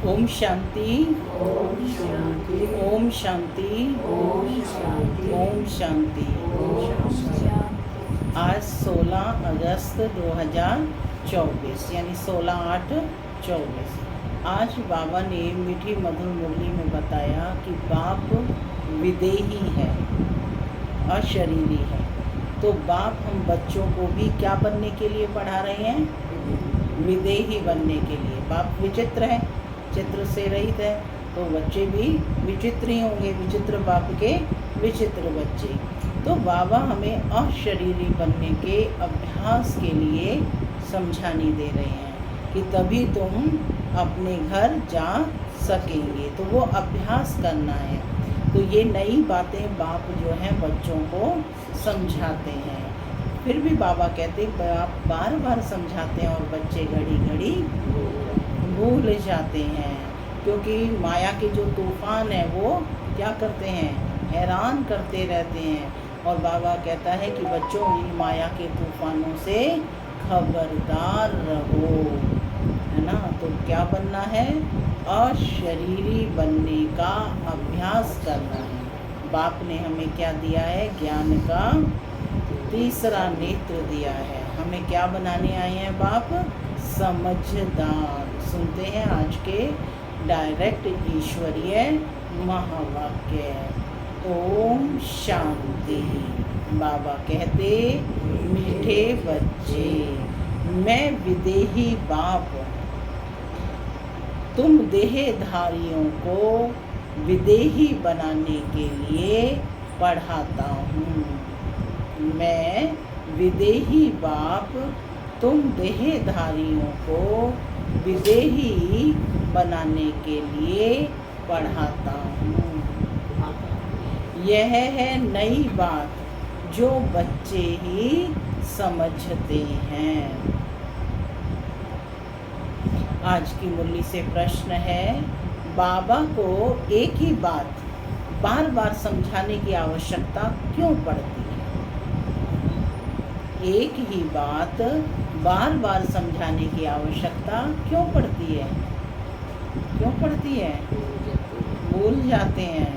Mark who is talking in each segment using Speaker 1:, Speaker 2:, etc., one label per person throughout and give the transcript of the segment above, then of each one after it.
Speaker 1: ओम शांति,
Speaker 2: ओम शांति,
Speaker 1: ओम शांति,
Speaker 2: ओम शांति,
Speaker 1: ओम शांति।
Speaker 2: ओम शांति।
Speaker 1: आज 16 अगस्त 2024 यानी 16/8/24। आज बाबा ने मीठी मधुर मुरली में बताया कि बाप विदेही है, अशरीरी है। तो बाप हम बच्चों को भी क्या बनने के लिए पढ़ा रहे हैं? विदेही बनने के लिए। बाप विचित्र है, चित्र से रहित है, तो बच्चे भी विचित्र ही होंगे। विचित्र बाप के विचित्र बच्चे। तो बाबा हमें अशरीरी बनने के अभ्यास के लिए समझाने दे रहे हैं कि तभी तुम अपने घर जा सकेंगे। तो वो अभ्यास करना है। तो ये नई बातें बाप जो हैं बच्चों को समझाते हैं। फिर भी बाबा कहते आप बार बार समझाते हैं और बच्चे घड़ी घड़ी भूल जाते हैं, क्योंकि माया के जो तूफान है वो क्या करते हैं? हैरान करते रहते हैं। और बाबा कहता है कि बच्चों इन माया के तूफानों से खबरदार रहो, है ना। तो क्या बनना है? अशरीरी बनने का अभ्यास करना है। बाप ने हमें क्या दिया है? ज्ञान का तीसरा नेत्र दिया है। हमें क्या बनाने आए हैं बाप? समझदार। सुनते हैं आज के डायरेक्ट ईश्वरीय महावाक्य। ओम शांति। बाबा कहते, मीठे बच्चे, मैं विदेही बाप तुम देहधारियों को विदेही बनाने के लिए पढ़ाता हूँ। मैं विदेही बाप तुम देहधारियों को विदेही बनाने के लिए पढ़ाता हूँ। यह है नई बात जो बच्चे ही समझते हैं। आज की मुरली से प्रश्न है, बाबा को एक ही बात बार बार समझाने की आवश्यकता क्यों पड़ती है? एक ही बात बार बार समझाने की आवश्यकता क्यों पड़ती है? क्यों पड़ती है? भूल जाते हैं।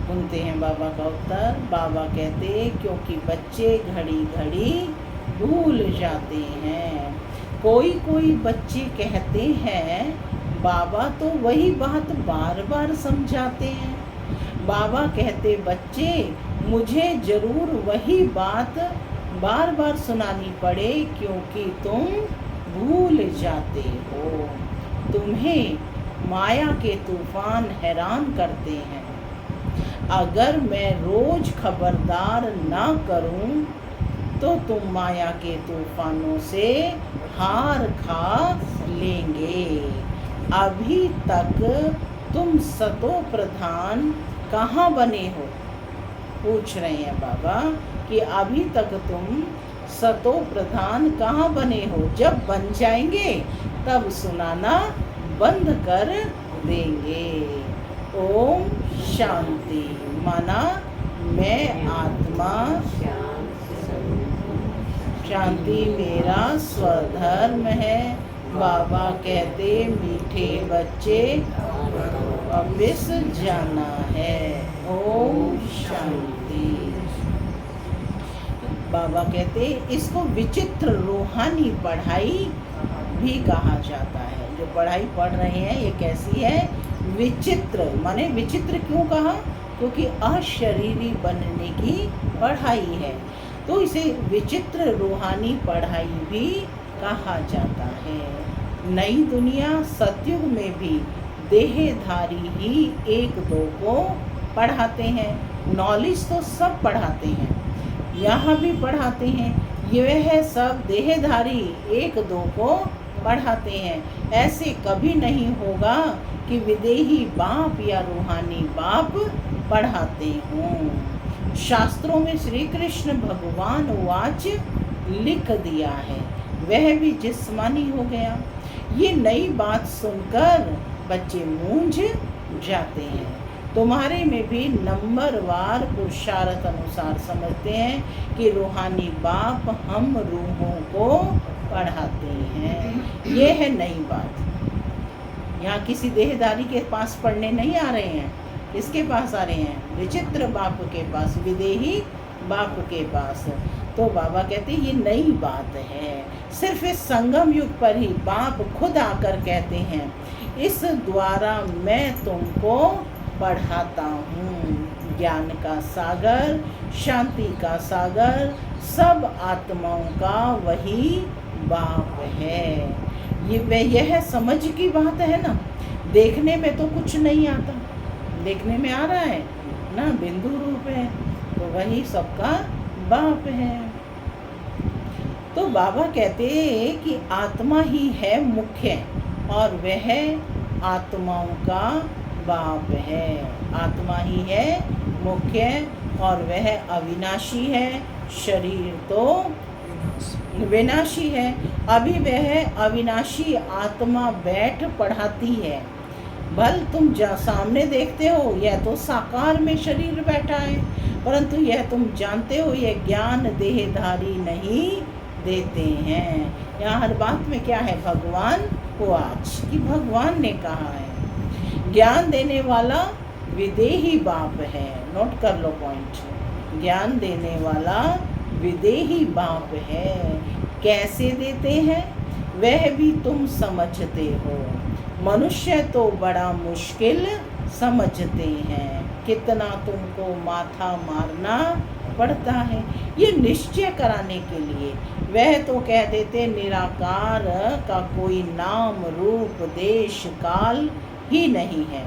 Speaker 1: सुनते हैं बाबा का उत्तर। बाबा कहते, क्योंकि बच्चे घड़ी घड़ी भूल जाते हैं। कोई कोई बच्चे कहते हैं बाबा तो वही बात बार बार समझाते हैं। बाबा कहते, बच्चे मुझे जरूर वही बात बार बार सुनानी पड़े क्योंकि तुम भूल जाते हो। तुम्हें माया के तूफान हैरान करते हैं। अगर मैं रोज खबरदार ना करूं तो तुम माया के तूफानों से हार खा लेंगे। अभी तक तुम सतो प्रधान कहाँ बने हो? पूछ रहे हैं बाबा कि अभी तक तुम सतो प्रधान कहाँ बने हो? जब बन जाएंगे तब सुनाना बंद कर देंगे। ओम शांति। माना मैं आत्मा, शांति मेरा स्वधर्म है। बाबा कहते, मीठे बच्चे वापिस जाना है। ओम शांति। बाबा कहते, इसको विचित्र रूहानी पढ़ाई भी कहा जाता है। जो पढ़ाई पढ़ रहे हैं ये कैसी है? विचित्र। माने विचित्र क्यों कहा? क्योंकि अशरीरी बनने की पढ़ाई है, तो इसे विचित्र रूहानी पढ़ाई भी कहा जाता है। नई दुनिया सतयुग में भी देहधारी ही एक दो को पढ़ाते हैं। नॉलेज तो सब पढ़ाते हैं, यहाँ भी पढ़ाते हैं। यह सब देहधारी एक दो को पढ़ाते हैं। ऐसे कभी नहीं होगा कि विदेही बाप या रूहानी बाप पढ़ाते हों। शास्त्रों में श्री कृष्ण भगवान वाच लिख दिया है, वह भी जिस्मानी हो गया। ये नई बात सुनकर बच्चे मूंझ जाते हैं। तुम्हारे में भी नंबरवार पुरुषार्थ अनुसार समझते हैं कि रूहानी बाप हम रूहों को पढ़ाते हैं। ये है नई बात। यहाँ किसी देहधारी के पास पढ़ने नहीं आ रहे हैं, किसके पास आ रहे हैं? विचित्र बाप के पास, विदेही बाप के पास। तो बाबा कहते हैं ये नई बात है, सिर्फ इस संगम युग पर ही बाप खुद आकर कहते हैं इस द्वारा मैं तुमको पढ़ाता हूँ। ज्ञान का सागर, शांति का सागर, सब आत्माओं का वही बाप है। यह समझ की बात है ना। देखने में तो कुछ नहीं आता, देखने में आ रहा है ना, बिंदु रूप है, तो वही सबका बाप है। तो बाबा कहते हैं कि आत्मा ही है मुख्य और वह आत्माओं का बाप है। आत्मा ही है मुख्य और वह अविनाशी है, शरीर तो विनाशी है। अभी वह अविनाशी आत्मा बैठ पढ़ाती है। भल तुम सामने देखते हो यह तो साकार में शरीर बैठा है, परंतु यह तुम जानते हो यह ज्ञान देहधारी नहीं देते हैं। यहाँ हर बात में क्या है? भगवान को आज कि भगवान ने कहा है। ज्ञान देने वाला विदेही बाप है। नोट कर लो पॉइंट। ज्ञान देने वाला विदेही बाप है। कैसे देते हैं वह भी तुम समझते हो। मनुष्य तो बड़ा मुश्किल समझते हैं, कितना तुमको माथा मारना पड़ता है ये निश्चय कराने के लिए। वह तो कह देते निराकार का कोई नाम रूप देश काल ही नहीं है।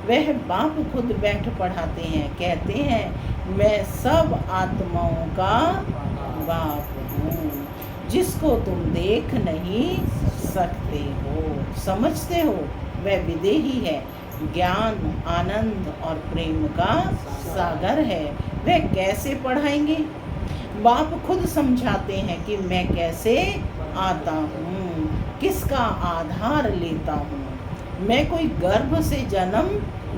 Speaker 1: वह बाप खुद बैठ पढ़ाते हैं, कहते हैं मैं सब आत्माओं का बाप हूँ, जिसको तुम देख नहीं सकते हो, समझते हो वह विदेही है। ज्ञान, आनंद और प्रेम का सागर है। वह कैसे पढ़ाएंगे? बाप खुद समझाते हैं कि मैं कैसे आता हूँ, किसका आधार लेता हूँ। मैं कोई गर्भ से जन्म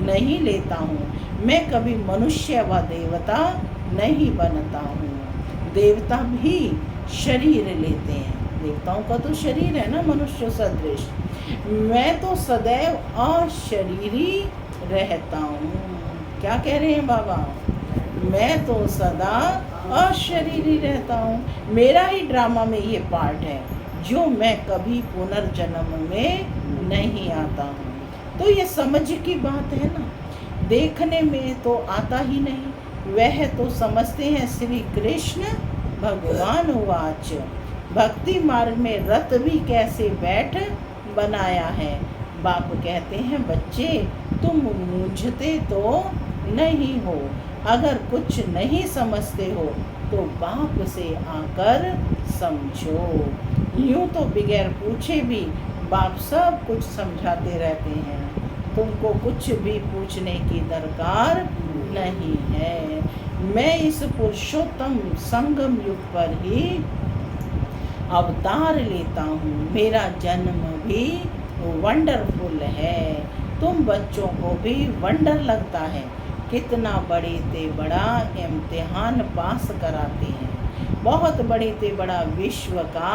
Speaker 1: नहीं लेता हूँ, मैं कभी मनुष्य व देवता नहीं बनता हूँ। देवता भी शरीर लेते हैं, देवताओं का तो शरीर है ना मनुष्य सदृश। मैं तो सदैव अशरीरी रहता हूँ। क्या कह रहे हैं बाबा? मैं तो सदा अशरीरी रहता हूँ। मेरा ही ड्रामा में ये पार्ट है जो मैं कभी पुनर्जन्म में नहीं आता हूँ। तो ये समझ की बात है ना। देखने में तो आता ही नहीं, वह तो समझते हैं। श्री कृष्ण भगवान वाच भक्ति मार्ग में रत भी कैसे बैठ बनाया है। बाप कहते हैं बच्चे तुम मूझते तो नहीं हो, अगर कुछ नहीं समझते हो तो बाप से आकर समझो। यूँ तो बगैर पूछे भी बाप सब कुछ समझाते रहते हैं, तुमको कुछ भी पूछने की दरकार नहीं है। मैं इस पुरुषोत्तम संगम युग पर ही अवतार लेता हूँ। मेरा जन्म भी वंडरफुल है। तुम बच्चों को भी वंडर लगता है, कितना बड़े ते बड़ा इम्तिहान पास कराते हैं। बहुत बड़े ते बड़ा विश्व का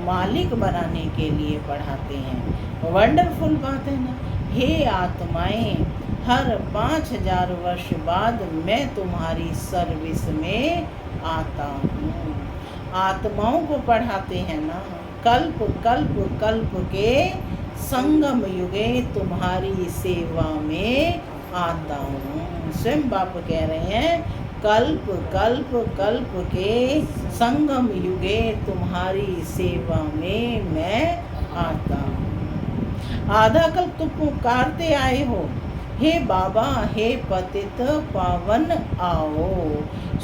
Speaker 1: मालिक बनाने के लिए पढ़ाते हैं। वंडरफुल बात है ना। हे आत्माएं, हर 5000 वर्ष बाद मैं तुम्हारी सर्विस में आता हूँ। आत्माओं को पढ़ाते हैं ना। कल्प कल्प कल्प के संगम युगे तुम्हारी सेवा में आता हूँ। स्वयं बाप कह रहे हैं कल्प कल्प कल्प के संगम युगे तुम्हारी सेवा में मैं आता हूँ। आधा कल्प तुम पुकारते आए हो, हे बाबा हे पतित पावन आओ।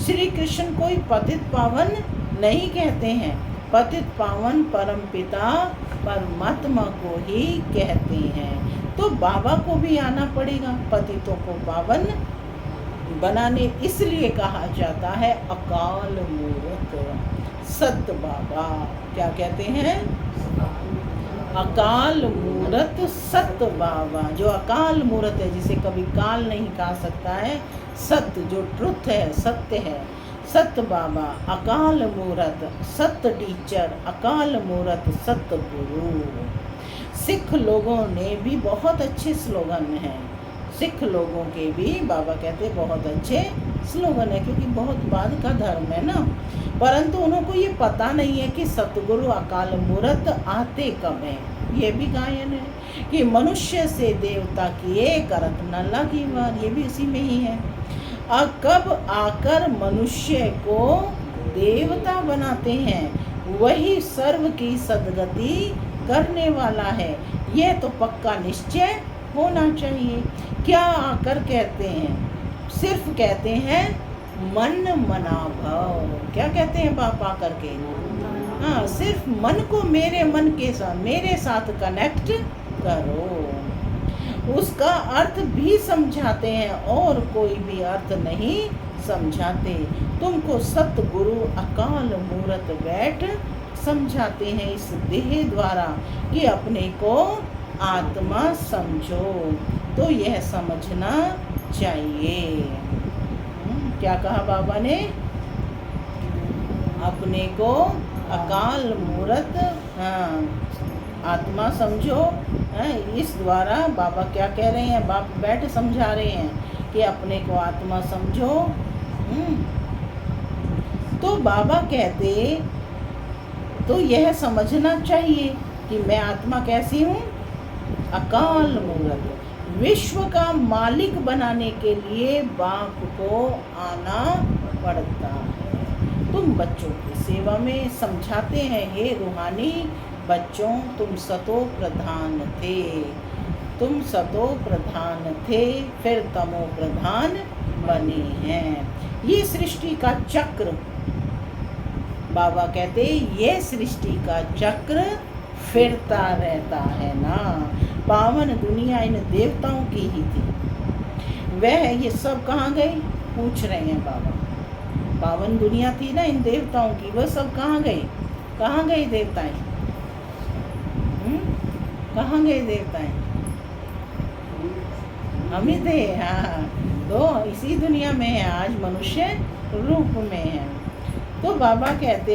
Speaker 1: श्री कृष्ण कोई पतित पावन नहीं कहते हैं, पतित पावन परमपिता परमात्मा को ही कहते हैं। तो बाबा को भी आना पड़ेगा पतितों को पावन बनाने। इसलिए कहा जाता है अकाल मूर्त सत बाबा। क्या कहते हैं? अकाल मूर्त सत बाबा। जो अकाल मूर्त है, जिसे कभी काल नहीं कहा सकता है, सत्य जो ट्रुथ है, सत्य है, सत्य बाबा। अकाल मूर्त सत्य टीचर, अकाल मूर्त सत्य गुरु। सिख लोगों ने भी बहुत अच्छे स्लोगन हैं, सिख लोगों के भी बाबा कहते बहुत अच्छे स्लोगन है, क्योंकि बहुत बाद का धर्म है ना। परंतु उनको ये पता नहीं है कि सतगुरु अकाल मूरत आते कब हैं। ये भी गायन है कि मनुष्य से देवता किए करत न लगी वार, ये भी इसी में ही है। और कब आकर मनुष्य को देवता बनाते हैं, वही सर्व की सदगति करने वाला है। यह तो पक्का निश्चय होना चाहिए। क्या आकर कहते हैं, सिर्फ कहते हैं मन मना भव। क्या कहते हैं बाप आकर के? हाँ, सिर्फ मन को मेरे मन के साथ, मेरे साथ कनेक्ट करो। उसका अर्थ भी समझाते हैं और कोई भी अर्थ नहीं समझाते। तुमको सतगुरु अकाल मूरत बैठ समझाते हैं इस देह द्वारा कि अपने को आत्मा समझो। तो यह समझना चाहिए। क्या कहा बाबा ने? अपने को अकाल मूरत, हाँ, आत्मा समझो। इस द्वारा बाबा क्या कह रहे हैं? बाप बैठ समझा रहे हैं कि अपने को आत्मा समझो। तो बाबा कहते तो यह समझना चाहिए कि मैं आत्मा कैसी हूँ? अकाल मूरत। विश्व का मालिक बनाने के लिए बाप को आना पड़ता है। तुम बच्चों की सेवा में समझाते हैं, हे रूहानी बच्चों, तुम सतो प्रधान थे, तुम सतो प्रधान थे, फिर तमो प्रधान बने हैं। ये सृष्टि का चक्र, बाबा कहते ये सृष्टि का चक्र फिरता रहता है ना। पावन दुनिया इन देवताओं की ही थी, वह ये सब कहाँ गए? पूछ रहे हैं बाबा। पावन दुनिया थी ना इन देवताओं की, वह सब कहाँ गए? कहाँ गए देवताएं? कहाँ गए देवताएं? हम ही थे। हाँ, तो इसी दुनिया में है, आज मनुष्य रूप में है। तो बाबा कहते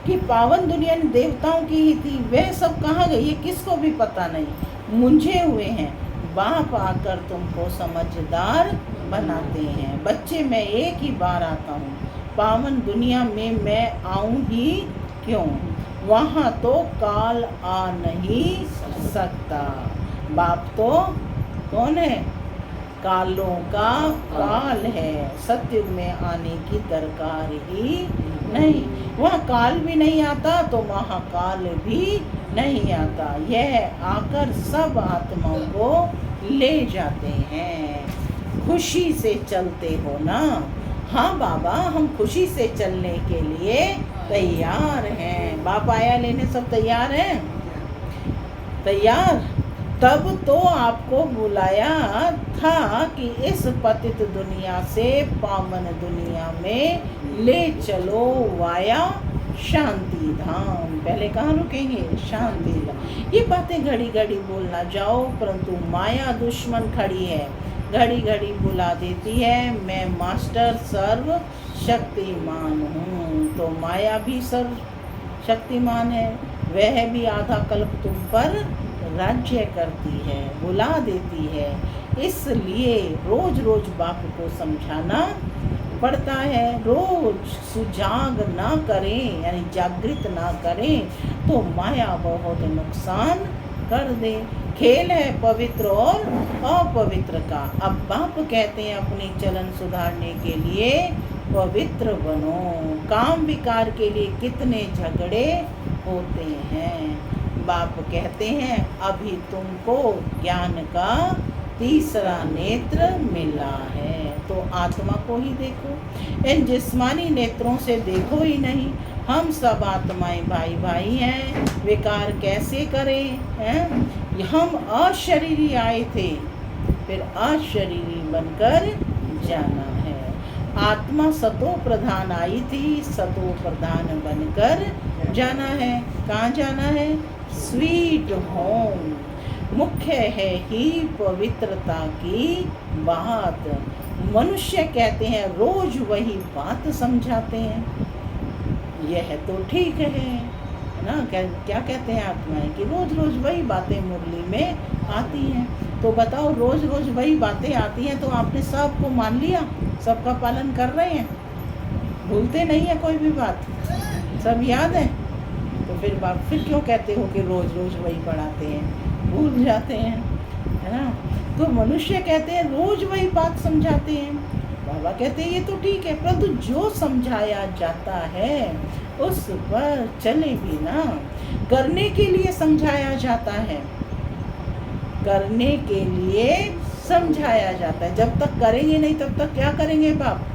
Speaker 1: कि पावन दुनिया देवताओं की ही थी, वह सब कहाँ गई? ये किसको भी पता नहीं, मुंझे हुए हैं। बाप आकर तुमको समझदार बनाते हैं। बच्चे, मैं एक ही बार आता हूँ, पावन दुनिया में मैं आऊँ ही क्यों? वहाँ तो काल आ नहीं सकता। बाप तो कौन है? कालों का काल है। सतयुग में आने की दरकार ही नहीं। वहाँ काल भी नहीं आता तो महाकाल भी नहीं आता। यह आकर सब आत्माओं को ले जाते हैं। खुशी से चलते हो ना? हाँ बाबा, हम खुशी से चलने के लिए तैयार हैं। बाप आया लेने, सब तैयार हैं? तैयार? तब तो आपको बुलाया था कि इस पतित दुनिया से पावन दुनिया में ले चलो वाया शांति धाम। पहले कहाँ रुकेंगे? शांति धाम। ये बातें घड़ी घड़ी बोलना जाओ, परंतु माया दुश्मन खड़ी है, घड़ी घड़ी बुला देती है मैं मास्टर सर्व शक्तिमान हूँ। तो माया भी सर्व शक्तिमान है, वह भी आधा कल्प तुम पर राज्य करती है, बुला देती है। इसलिए रोज रोज बाप को समझाना पड़ता है। रोज सुजाग ना करें, यानी जागृत ना करें तो माया बहुत नुकसान कर दे। खेल है पवित्र और अपवित्र का। अब बाप कहते हैं अपनी चलन सुधारने के लिए पवित्र बनो। काम विकार के लिए कितने झगड़े होते हैं। बाप कहते हैं अभी तुमको ज्ञान का तीसरा नेत्र मिला है, तो आत्मा को ही देखो। इन जिस्मानी नेत्रों से देखो ही नहीं। हम सब आत्माएं भाई भाई हैं, विकार कैसे करें? हैं? हम अशरीरी आए थे, फिर अशरीरी बनकर जाना है। आत्मा सतो प्रधान आई थी, सतो प्रधान बनकर जाना है। कहाँ जाना है? Sweet home. मुख्य है ही पवित्रता की बात। मनुष्य कहते हैं रोज वही बात समझाते हैं, यह तो ठीक है ना, क्या कहते हैं आत्माएं कि रोज रोज वही बातें मुरली में आती हैं। तो बताओ, रोज रोज वही बातें आती हैं तो आपने सबको मान लिया, सबका पालन कर रहे हैं, भूलते नहीं है कोई भी बात, सब याद है। तो फिर क्यों कहते हो कि रोज रोज वही पढ़ाते हैं, भूल जाते हैं, है ना। तो मनुष्य कहते हैं रोज वही बात समझाते हैं, बाबा कहते हैं ये तो ठीक है, परंतु जो समझाया जाता है उस पर चले भी ना। करने के लिए समझाया जाता है, करने के लिए समझाया जाता है। जब तक करेंगे नहीं तब तक क्या करेंगे बाप,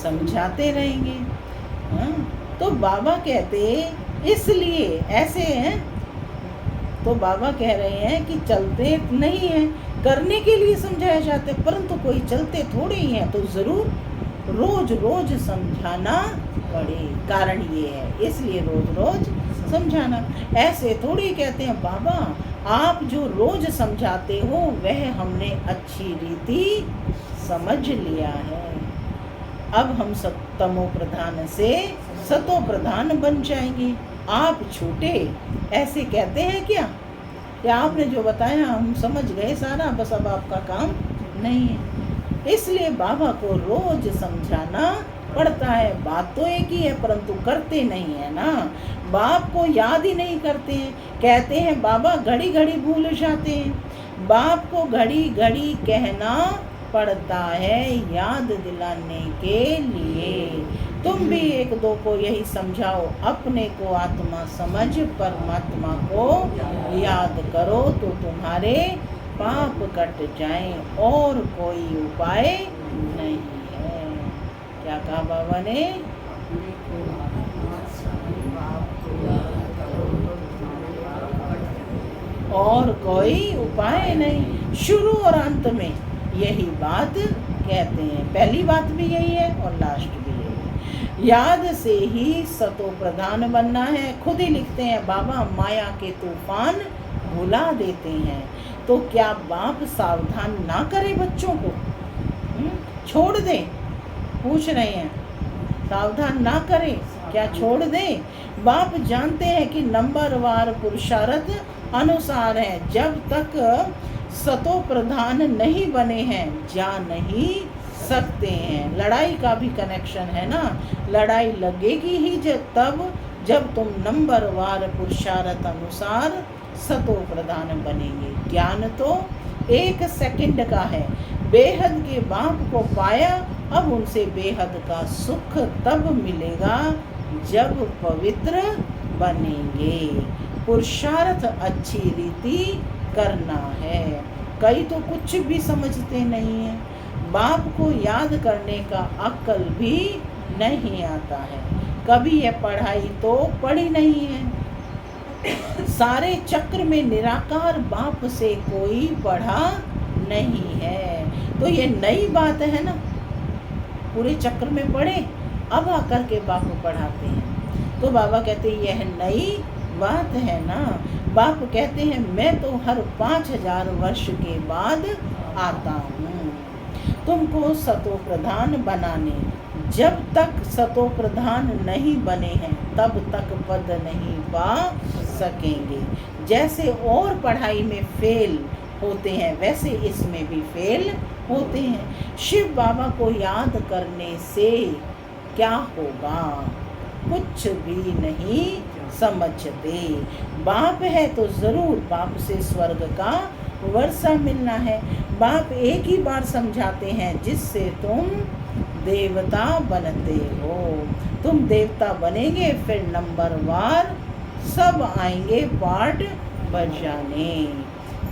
Speaker 1: समझाते रहेंगे। हाँ? तो बाबा कहते इसलिए ऐसे हैं, तो बाबा कह रहे हैं कि चलते नहीं हैं, करने के लिए समझाया जाता है, परंतु कोई चलते थोड़े ही हैं, तो ज़रूर रोज रोज समझाना पड़े। कारण ये है, इसलिए रोज रोज समझाना। ऐसे थोड़ी कहते हैं बाबा आप जो रोज समझाते हो वह हमने अच्छी रीति समझ लिया है, अब हम तमो प्रधान से सतो प्रधान बन जाएंगे, आप छूटे, ऐसे कहते हैं क्या? या आपने जो बताया हम समझ गए सारा, बस अब आपका काम नहीं है। इसलिए बाबा को रोज समझाना पड़ता है। बात तो एक ही है परंतु करते नहीं है ना, बाप को याद ही नहीं करते हैं। कहते हैं बाबा घड़ी घड़ी भूल जाते हैं, बाप को घड़ी घड़ी कहना पड़ता है याद दिलाने के लिए। तुम भी एक दो को यही समझाओ, अपने को आत्मा समझ परमात्मा को याद करो तो तुम्हारे पाप कट जाएं, और कोई उपाय नहीं है। क्या कहा बाबा ने? और कोई उपाय नहीं। शुरू और अंत में यही बात कहते हैं, पहली बात भी यही है और लास्ट भी यही है। याद से ही सतो प्रधान बनना है। खुद ही लिखते हैं बाबा माया के तूफान भुला देते हैं, तो क्या बाप सावधान ना करे बच्चों को? छोड़ दे, पूछ रहे हैं, सावधान ना करे क्या छोड़ दे? बाप जानते हैं कि नंबरवार पुरुषार्थ अनुसार है, जब तक सतो प्रधान नहीं बने हैं जा नहीं सकते हैं। लड़ाई का भी कनेक्शन है ना, लड़ाई लगेगी ही जब तुम नंबरवार पुरुषार्थ अनुसार सतो प्रधान बनेंगे। ज्ञान तो 1 सेकंड का है, बेहद के बाप को पाया, अब उनसे बेहद का सुख तब मिलेगा जब पवित्र बनेंगे। पुरुषार्थ अच्छी रीति करना है। कई तो कुछ भी समझते नहीं है, बाप को याद करने का अक्ल भी नहीं आता है, कभी यह पढ़ाई तो पढ़ी नहीं है। सारे चक्र में निराकार बाप से कोई पढ़ा नहीं है, तो ये नई बात है ना, पूरे चक्र में पढ़े अब आकर के बाप पढ़ाते हैं। तो बाबा कहते हैं यह नई बात है ना। बाप कहते हैं मैं तो हर 5000 वर्ष के बाद आता हूँ तुमको सतो प्रधान बनाने। जब तक सतो प्रधान नहीं बने हैं तब तक पद नहीं पा सकेंगे। जैसे और पढ़ाई में फेल होते हैं वैसे इसमें भी फेल होते हैं। शिव बाबा को याद करने से क्या होगा? कुछ भी नहीं समझते। बाप है तो जरूर बाप से स्वर्ग का वर्षा मिलना है। बाप एक ही बार समझाते हैं जिससे तुम देवता बनते हो। तुम देवता बनेंगे फिर नंबरवार सब आएंगे पाठ बजाने।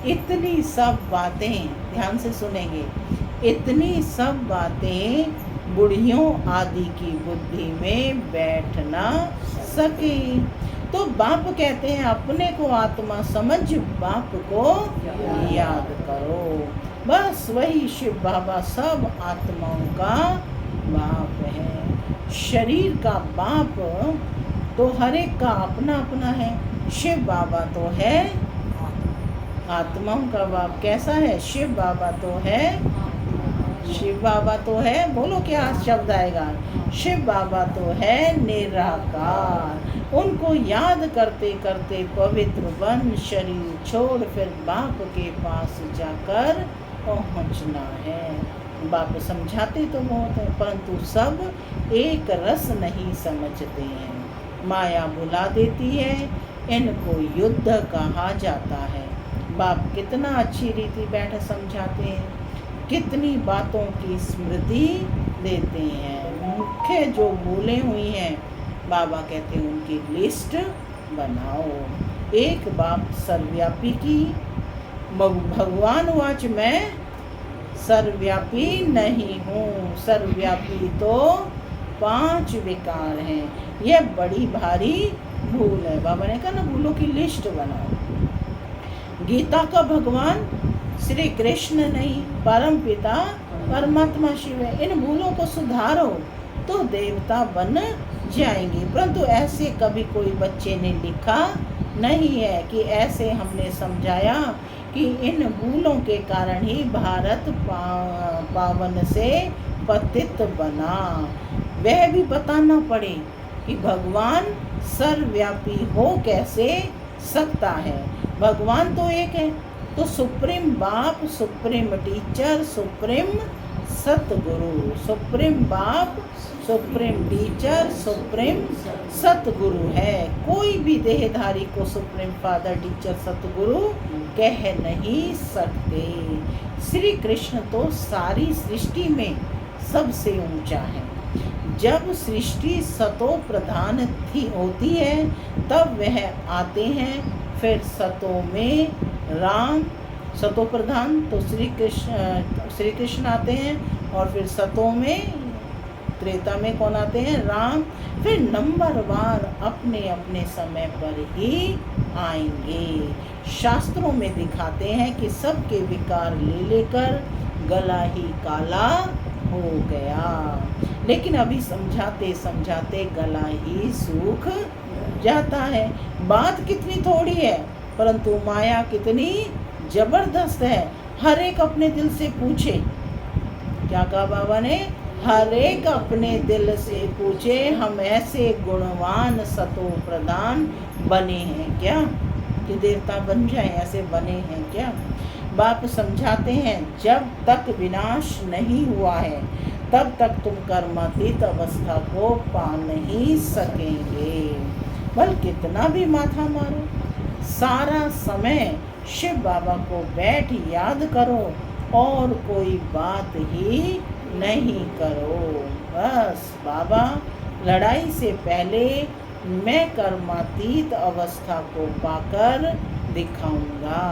Speaker 1: इतनी सब बातें ध्यान से सुनेंगे, इतनी सब बातें बुढ़ियों आदि की बुद्धि में बैठ ना सके। तो बाप कहते हैं अपने को आत्मा समझ बाप को याद करो। बस वही शिव बाबा सब आत्माओं का बाप है। शरीर का बाप तो हर एक का अपना अपना है। शिव बाबा तो है आत्माओं का बाप। कैसा है? शिव बाबा तो है, शिव बाबा तो है, बोलो क्या शब्द आएगा? शिव बाबा तो है निराकार। उनको याद करते करते पवित्र बन शरीर छोड़ फिर बाप के पास जाकर पहुंचना है। बाप समझाते तो बहुत है, परंतु सब एक रस नहीं समझते हैं। माया बुला देती है, इनको युद्ध कहा जाता है। बाप कितना अच्छी रीति बैठ समझाते हैं, कितनी बातों की स्मृति देते हैं। मुख्य जो भूले हुई हैं, बाबा कहते हैं उनकी लिस्ट बनाओ। एक बाप सर्वव्यापी की, भगवान वाच मैं सर्वव्यापी नहीं हूँ। सर्वव्यापी तो 5 विकार हैं। यह बड़ी भारी भूल है। बाबा ने कहा ना, भूलों की लिस्ट बनाओ। गीता का भगवान श्री कृष्ण नहीं, परम पिता परमात्मा शिव है। इन भूलों को सुधारो तो देवता बन जाएंगे। परंतु ऐसे कभी कोई बच्चे ने लिखा नहीं है कि ऐसे हमने समझाया कि इन भूलों के कारण ही भारत पावन से पतित बना। वह भी बताना पड़े कि भगवान सर्वव्यापी हो कैसे सकता है। भगवान तो एक है, तो सुप्रीम बाप, सुप्रीम टीचर, सुप्रीम सतगुरु, सुप्रीम बाप, सुप्रीम टीचर, सुप्रीम सतगुरु है। कोई भी देहधारी को सुप्रीम फादर, टीचर, सतगुरु कह नहीं सकते। श्री कृष्ण तो सारी सृष्टि में सबसे ऊंचा है। जब सृष्टि सतो प्रधान होती है तब वह आते हैं। फिर सतों में राम, सतो प्रधान तो श्री कृष्ण आते हैं। और फिर सतों में, त्रेता में कौन आते हैं? राम। फिर नंबरवार अपने अपने समय पर ही आएंगे। शास्त्रों में दिखाते हैं कि सबके विकार ले लेकर गला ही काला हो गया। लेकिन अभी समझाते समझाते गला ही सूख जाता है। बात कितनी थोड़ी है, परंतु माया कितनी जबरदस्त है। हर एक अपने दिल से पूछे। क्या कहा बाबा ने? हर एक अपने दिल से पूछे, हम ऐसे गुणवान सतो प्रधान बने हैं क्या कि देवता बन जाए? ऐसे बने हैं क्या? बाप समझाते हैं, जब तक विनाश नहीं हुआ है तब तक तुम कर्मातीत अवस्था को पा नहीं सकेंगे। बल कितना भी माथा मारो, सारा समय शिव बाबा को बैठ याद करो और कोई बात ही नहीं करो। बस बाबा, लड़ाई से पहले मैं कर्मातीत अवस्था को पाकर दिखाऊंगा।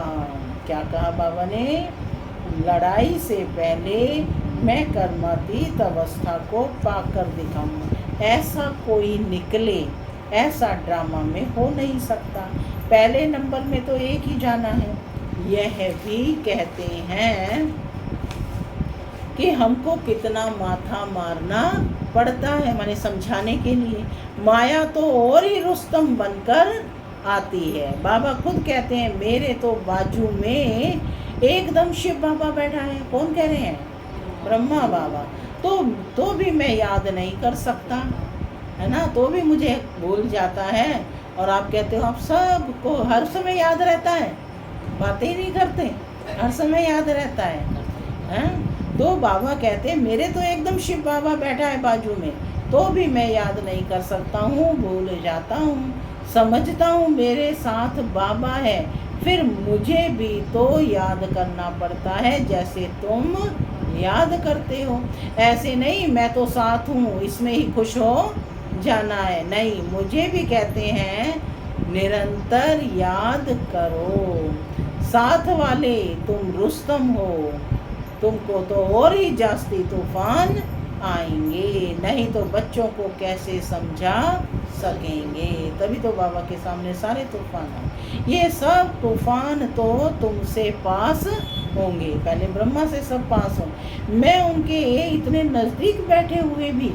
Speaker 1: क्या कहा बाबा ने? लड़ाई से पहले मैं कर्मातीत अवस्था को पाकर दिखाऊंगा। ऐसा कोई निकले, ऐसा ड्रामा में हो नहीं सकता। पहले नंबर में तो एक ही जाना है। यह भी कहते हैं कि हमको कितना माथा मारना पड़ता है, माने समझाने के लिए। माया तो और ही रुस्तम बनकर आती है। बाबा खुद कहते हैं, मेरे तो बाजू में एकदम शिव बाबा बैठा है। कौन कह रहे हैं? ब्रह्मा बाबा। तो भी मैं याद नहीं कर सकता, है ना, तो भी मुझे भूल जाता है। और आप कहते हो आप सबको हर समय याद रहता है, बातें ही नहीं करते, हर समय याद रहता है? तो बाबा कहते हैं, मेरे तो एकदम शिव बाबा बैठा है बाजू में, तो भी मैं याद नहीं कर सकता हूँ, भूल जाता हूँ। समझता हूँ मेरे साथ बाबा है, फिर मुझे भी तो याद करना पड़ता है जैसे तुम याद करते हो। ऐसे नहीं मैं तो साथ हूँ, इसमें ही खुश हो जाना है। नहीं, मुझे भी कहते हैं निरंतर याद करो। साथ वाले तुम रुस्तम हो, तुमको तो और ही जास्ती तूफान आएंगे, नहीं तो बच्चों को कैसे समझा सकेंगे। तभी तो बाबा के सामने सारे तूफान आए। ये सब तूफान तो तुमसे पास होंगे, पहले ब्रह्मा से सब पास हों। मैं उनके इतने नज़दीक बैठे हुए भी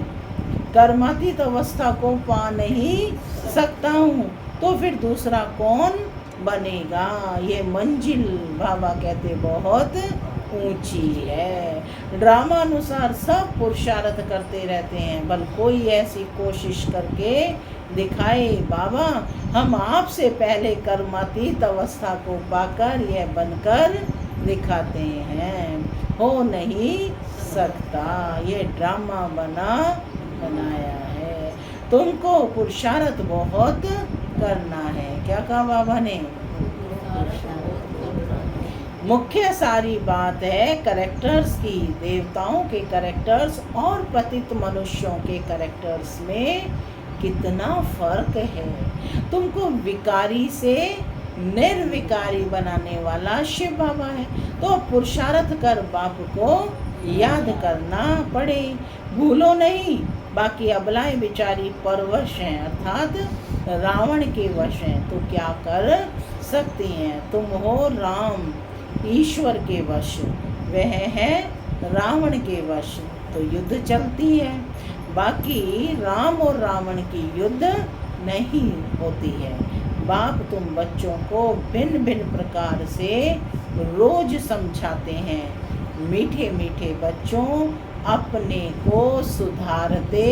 Speaker 1: कर्मातीत अवस्था को पा नहीं सकता हूँ, तो फिर दूसरा कौन बनेगा? ये मंजिल बाबा कहते बहुत ऊंची है। ड्रामा अनुसार सब पुरुषार्थ करते रहते हैं, बल कोई ऐसी कोशिश करके दिखाए बाबा हम आपसे पहले कर्मातीत अवस्था को पाकर यह बनकर दिखाते हैं। हो नहीं सकता, ये ड्रामा बनाया है। तुमको पुरुषार्थ बहुत करना है। क्या कहा बाबा ने? मुख्य सारी बात है कैरेक्टर्स की। देवताओं के कैरेक्टर्स और पतित मनुष्यों के कैरेक्टर्स में कितना फर्क है। तुमको विकारी से निर्विकारी बनाने वाला शिव बाबा है, तो पुरुषार्थ कर बाप को याद करना पड़े। भूलो नहीं, बाकी अबलाएं बेचारी परवश हैं, अर्थात रावण के वश हैं, तो क्या कर सकती हैं। तुम हो राम ईश्वर के वश, वह है रावण के वश, तो युद्ध चलती है। बाकी राम और रावण की युद्ध नहीं होती है। बाप तुम बच्चों को भिन्न भिन्न प्रकार से रोज समझाते हैं। मीठे मीठे बच्चों अपने को सुधारते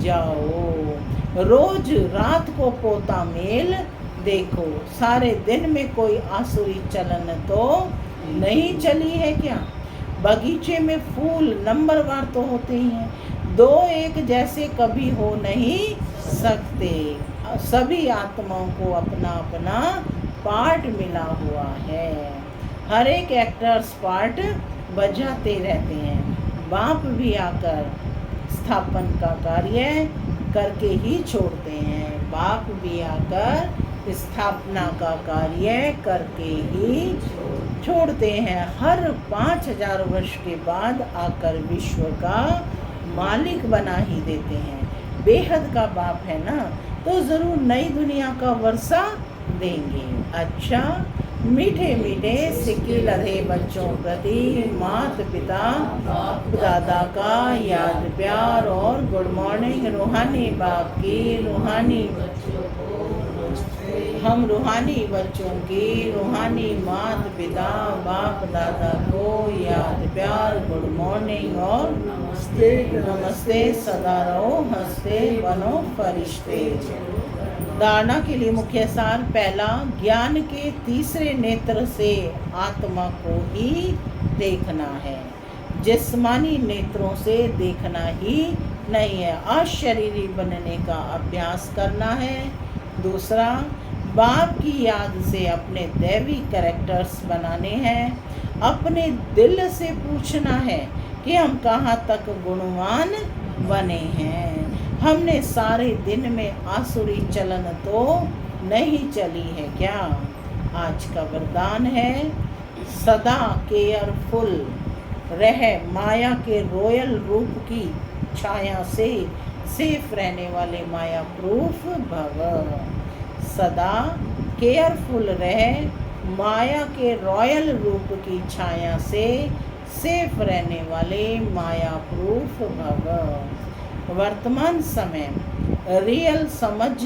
Speaker 1: जाओ। रोज रात को पोता मेल देखो। सारे दिन में कोई आसुरी चलन तो नहीं चली है क्या? बगीचे में फूल नंबरवार तो होते ही हैं, दो एक जैसे कभी हो नहीं सकते। सभी आत्माओं को अपना अपना पार्ट मिला हुआ है। हर एक एक्टर्स पार्ट बजाते रहते हैं। बाप भी आकर स्थापन का कार्य करके ही छोड़ते हैं। बाप भी आकर स्थापना का कार्य करके ही छोड़ते हैं। हर 5000 वर्ष के बाद आकर विश्व का मालिक बना ही देते हैं। बेहद का बाप है ना, तो जरूर नई दुनिया का वर्षा देंगे। अच्छा, मीठे मीठे सिक्के लधे बच्चों प्रति माता पिता दादा का याद प्यार और गुड मॉर्निंग। रूहानी बाप की रूहानी, हम रूहानी बच्चों की रूहानी माता पिता बाप दादा को याद प्यार गुड मॉर्निंग और नमस्ते। सदा रहो हंसते बनो फरिश्ते। धारणा के लिए मुख्य सार पहला, ज्ञान के तीसरे नेत्र से आत्मा को ही देखना है, जिस्मानी नेत्रों से देखना ही नहीं है। अशरीरी बनने का अभ्यास करना है। दूसरा, बाप की याद से अपने दैवी कैरेक्टर्स बनाने हैं। अपने दिल से पूछना है कि हम कहाँ तक गुणवान बने हैं। हमने सारे दिन में आसुरी चलन तो नहीं चली है क्या? आज का वरदान है, सदा केयरफुल रह, माया के रॉयल रूप की छाया से सेफ रहने वाले माया प्रूफ भव। सदा केयरफुल रहे, माया के रॉयल रूप की छाया से सेफ रहने वाले माया प्रूफ भव। वर्तमान समय रियल समझ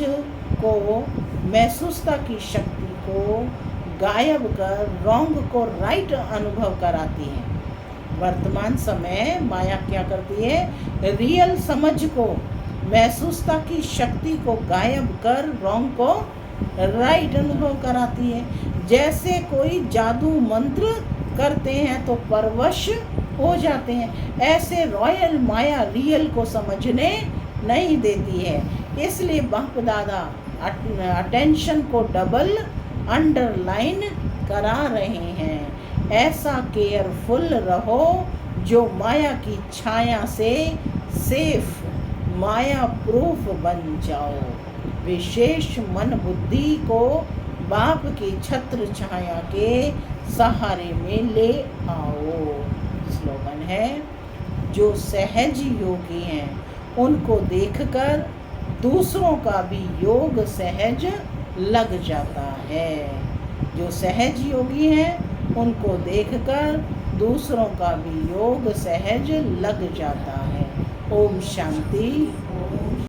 Speaker 1: को, महसूसता की शक्ति को गायब कर रॉन्ग को राइट अनुभव कराती है। वर्तमान समय माया क्या करती है? रियल समझ को, महसूसता की शक्ति को गायब कर रॉन्ग को राइट अनुभव कराती है। जैसे कोई जादू मंत्र करते हैं तो परवश हो जाते हैं, ऐसे रॉयल माया रियल को समझने नहीं देती है। इसलिए बाप दादा अटेंशन को डबल अंडरलाइन करा रहे हैं। ऐसा केयरफुल रहो जो माया की छाया से सेफ माया प्रूफ बन जाओ। विशेष मन बुद्धि को बाप की छत्र छाया के सहारे में ले आओ। स्लोगन है, जो सहज योगी हैं उनको देखकर दूसरों का भी योग सहज लग जाता है। जो सहज योगी हैं उनको देखकर दूसरों का भी योग सहज लग जाता है। ओम शांति।